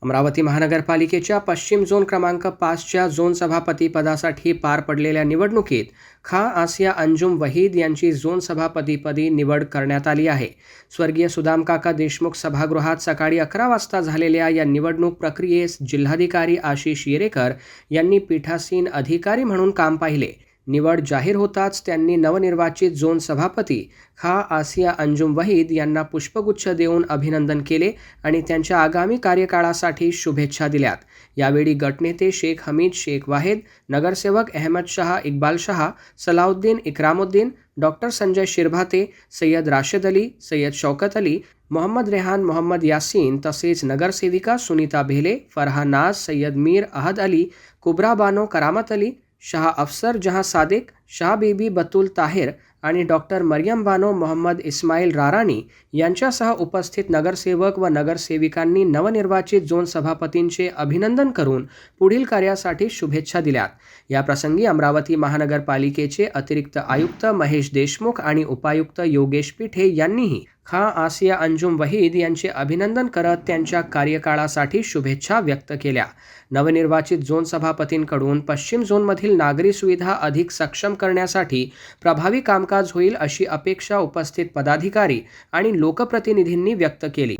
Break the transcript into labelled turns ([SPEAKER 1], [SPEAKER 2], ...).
[SPEAKER 1] अमरावती महानगरपालिकेच्या पश्चिम झोन क्रमांक 5च्या झोन सभापती पदासाठी पार पडलेल्या निवडणुकीत खा आसिया अंजुम वहीद यांची झोन सभापतीपदी निवड करण्यात आली आहे। स्वर्गीय सुदामकाका देशमुख सभागृहात सकाळी 11 वाजता झालेल्या या निवडणूक प्रक्रियेस जिल्हाधिकारी आशिष येरेकर यांनी पीठासीन अधिकारी म्हणून काम पाहिले। निवड जाहीर होताच त्यांनी नवनिर्वाचित झोन सभापती खा आसिया अंजुम वहीद यांना पुष्पगुच्छ देऊन अभिनंदन केले आणि त्यांच्या आगामी कार्यकाळासाठी शुभेच्छा दिल्यात। यावेळी गटनेते शेख हमीद शेख वाहेद, नगरसेवक अहमद शाह इक्बाल शाह, सलाउद्दीन इकरामुद्दीन, डॉक्टर संजय शिरभाते, सय्यद राशिद अली, सय्यद शौकत अली, मोहम्मद रेहान, मोहम्मद यासीन तसेच नगरसेविका सुनीता भेले, फरहान नाज, सय्यद मीर अहद अली, कुबरा बानो करामत अली, शाह अफसर जहां सादिक, शाह बीबी बतूल ताहिर आणि डॉक्टर मरियम बानो मोहम्मद इस्माईल रारानी यांच्यासह उपस्थित नगरसेवक व नगरसेविकांनी नवनिर्वाचित झोन सभापतींचे अभिनंदन करून पुढील कार्यासाठी शुभेच्छा दिल्यात। या प्रसंगी अमरावती महानगरपालिकेचे अतिरिक्त आयुक्त महेश देशमुख आणि उपायुक्त योगेश पिठे यांनीही खा आसिया अंजुम वहीद यांचे अभिनंदन करत त्यांच्या कार्यकाळासाठी शुभेच्छा व्यक्त केल्या। नवनिर्वाचित झोन सभापतींकडून पश्चिम झोनमधील नागरी सुविधा अधिक सक्षम करण्यासाठी प्रभावी कामकाज होईल अशी अपेक्षा उपस्थित पदाधिकारी आणि लोकप्रतिनिधींनी व्यक्त केली।